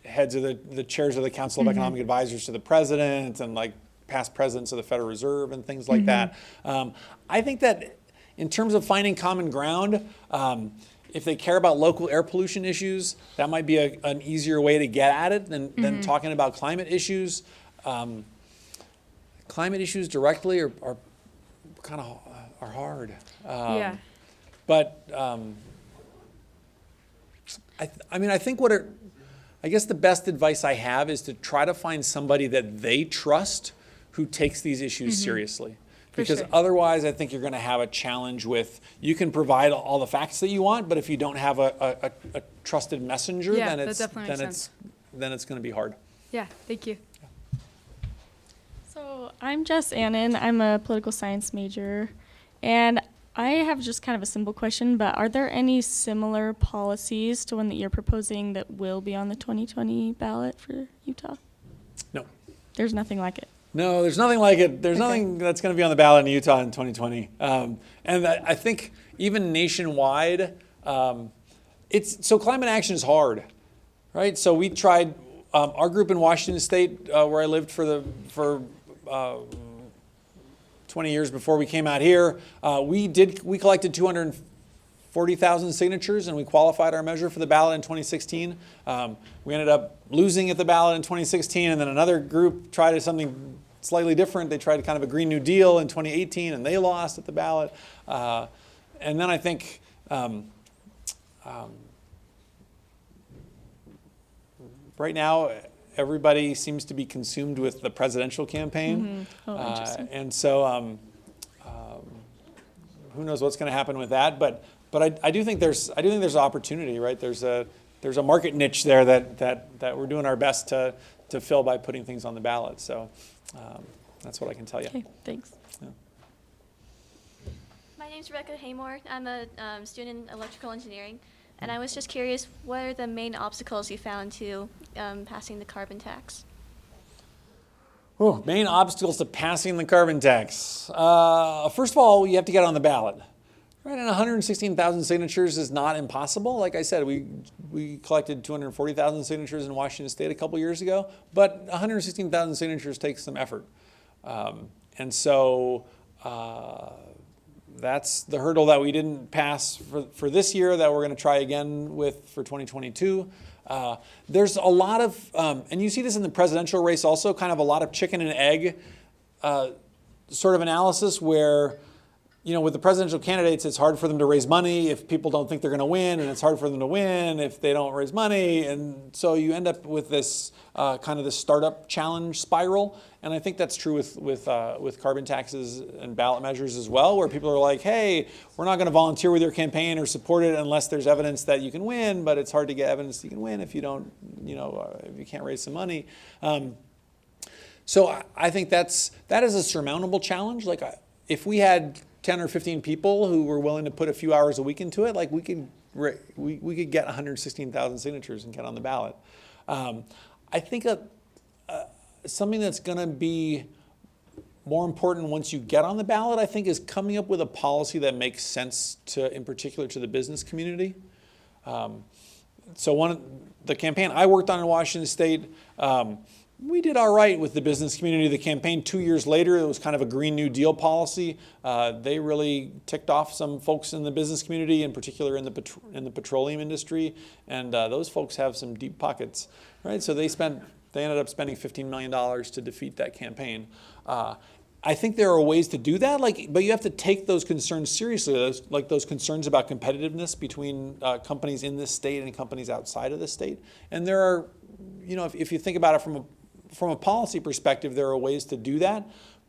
heads of the chairs of the Council of Economic Advisors to the president, and past presidents of the Federal Reserve and things like that. I think that in terms of finding common ground, if they care about local air pollution issues, that might be an easier way to get at it than talking about climate issues. Climate issues directly are kind of are hard. Yeah. But I think I guess the best advice I have is to try to find somebody that they trust who takes these issues seriously. Because sure. otherwise, I think you're going to have a challenge with, you can provide all the facts that you want, but if you don't have a trusted messenger, Yeah, then that it's definitely makes sense. then it's going to be hard. Yeah, thank you. So I'm Jess Annan. I'm a political science major, and I have just kind of a simple question, but are there any similar policies to one that you're proposing that will be on the 2020 ballot for Utah? No. There's nothing like it. No, there's nothing like it. There's Okay. nothing that's going to be on the ballot in Utah in 2020. And I think even nationwide, so climate action is hard, right? So we tried, our group in Washington State, where I lived for 20 years before we came out here, we collected 240,000 signatures, and we qualified our measure for the ballot in 2016. We ended up losing at the ballot in 2016, and then another group tried something slightly different. They tried kind of a Green New Deal in 2018, and they lost at the ballot. And then I think right now, everybody seems to be consumed with the presidential campaign. Oh, interesting. And so who knows what's going to happen with that, but I do think there's opportunity, right? There's a market niche there that we're doing our best to fill by putting things on the ballot. So that's what I can tell you. Okay, thanks. Yeah. My name's Rebecca Haymore. I'm a student in electrical engineering, and I was just curious, what are the main obstacles you found to passing the carbon tax? Main obstacles to passing the carbon tax. First of all, you have to get on the ballot. Right, and 116,000 signatures is not impossible. Like I said, we collected 240,000 signatures in Washington State a couple years ago, but 116,000 signatures takes some effort. And so that's the hurdle that we didn't pass for this year that we're going to try again with for 2022. There's a lot of, and you see this in the presidential race also, kind of a lot of chicken and egg sort of analysis where, with the presidential candidates, it's hard for them to raise money if people don't think they're going to win, and it's hard for them to win if they don't raise money. And so you end up with this kind of this startup challenge spiral. And I think that's true with carbon taxes and ballot measures as well, where people are like, hey, we're not going to volunteer with your campaign or support it unless there's evidence that you can win, but it's hard to get evidence that you can win if you don't, if you can't raise some money. So I think that is a surmountable challenge. Like if we had 10 or 15 people who were willing to put a few hours a week into it, like we could get 116,000 signatures and get on the ballot. I think something that's going to be more important once you get on the ballot, I think, is coming up with a policy that makes sense in particular to the business community. So the campaign I worked on in Washington State, we did all right with the business community. The campaign 2 years later, it was kind of a Green New Deal policy. They really ticked off some folks in the business community, in particular in the petroleum industry, and those folks have some deep pockets, right? So they ended up spending $15 million to defeat that campaign. I think there are ways to do that, but you have to take those concerns seriously, those concerns about competitiveness between companies in this state and companies outside of the state. And there are, if you think about it from a policy perspective, there are ways to do that,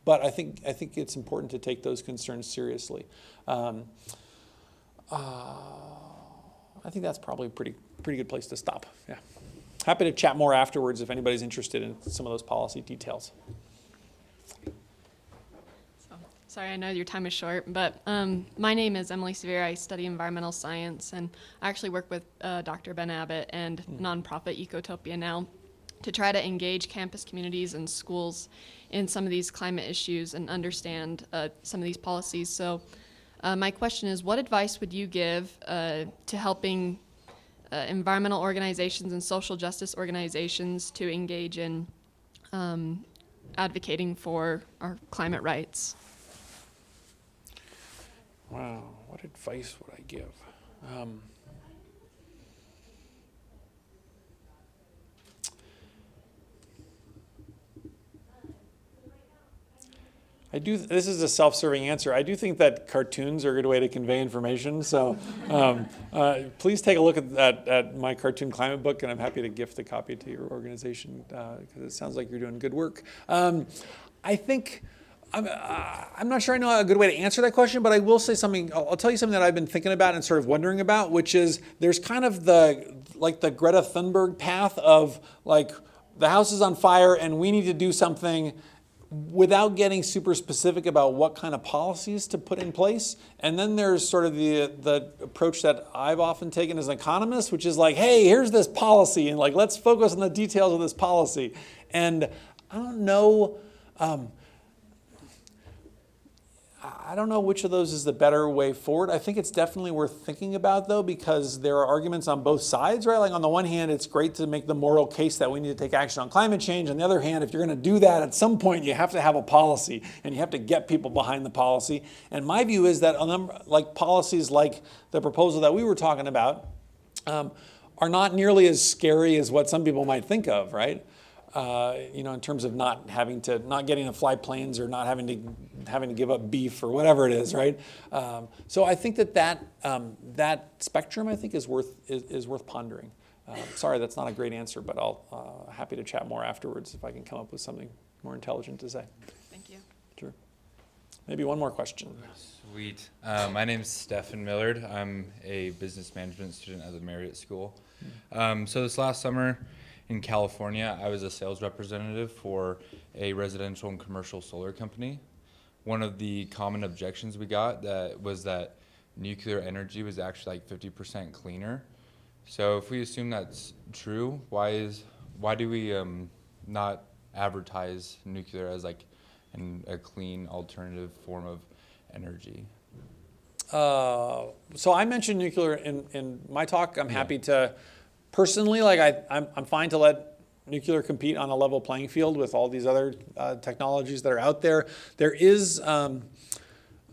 but I think it's important to take those concerns seriously. I think that's probably a pretty good place to stop. Yeah, happy to chat more afterwards if anybody's interested in some of those policy details. Sorry, I know your time is short, but my name is Emily Severe. I study environmental science, and I actually work with Dr. Ben Abbott and nonprofit Ecotopia now to try to engage campus communities and schools in some of these climate issues and understand some of these policies. So my question is, what advice would you give to helping environmental organizations and social justice organizations to engage in advocating for our climate rights? Wow, what advice would I give? This is a self-serving answer. I do think that cartoons are a good way to convey information. So please take a look at my cartoon climate book, and I'm happy to gift a copy to your organization because it sounds like you're doing good work. I think I'm not sure I know a good way to answer that question, but I will say something. I'll tell you something that I've been thinking about and sort of wondering about, which is there's kind of the Greta Thunberg path of like the house is on fire and we need to do something without getting super specific about what kind of policies to put in place. And then there's sort of the approach that I've often taken as an economist, which is like, hey, here's this policy, and like let's focus on the details of this policy. And I don't know. I don't know which of those is the better way forward. I think it's definitely worth thinking about, though, because there are arguments on both sides, right? Like on the one hand, it's great to make the moral case that we need to take action on climate change. On the other hand, if you're going to do that, at some point you have to have a policy, and you have to get people behind the policy. And my view is that like policies like the proposal that we were talking about are not nearly as scary as what some people might think of, right? In terms of not getting to fly planes or not having to give up beef or whatever it is, right? So I think that spectrum I think is worth pondering. Sorry, that's not a great answer, but I'll happy to chat more afterwards if I can come up with something more intelligent to say. Thank you. Sure. Maybe one more question. Sweet. My name's Stefan Millard. I'm a business management student at the Marriott School. So this last summer, in California, I was a sales representative for a residential and commercial solar company. One of the common objections we got was that nuclear energy was actually like 50% cleaner. So if we assume that's true, why do we not advertise nuclear as like a clean alternative form of energy? So I mentioned nuclear in my talk. I'm happy to. Personally, I'm fine to let nuclear compete on a level playing field with all these other technologies that are out there. There is kind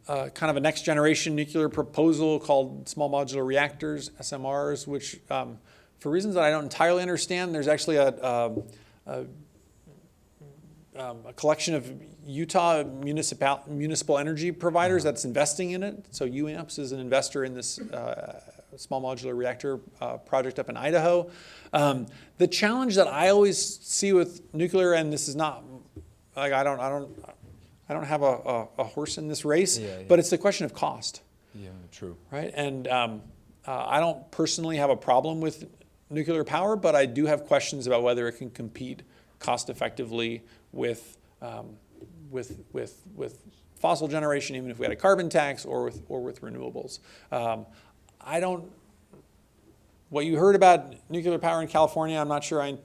of a next generation nuclear proposal called small modular reactors, SMRs, which for reasons that I don't entirely understand, there's actually a collection of Utah municipal energy providers that's investing in it. So UAMPS is an investor in this small modular reactor project up in Idaho. The challenge that I always see with nuclear, and this is not like I don't have a horse in this race, but it's the question of cost. Yeah, true. Right, and I don't personally have a problem with nuclear power, but I do have questions about whether it can compete cost effectively with fossil generation, even if we had a carbon tax, or with renewables. What you heard about nuclear power in California, I'm not sure I'm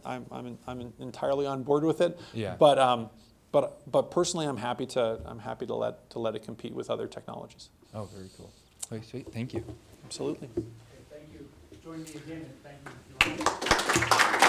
entirely on board with it. Yeah. But personally, I'm happy to let it compete with other technologies. Oh, very cool. Okay, sweet. Thank you. Absolutely. Okay, thank you. Join me again, and thank you.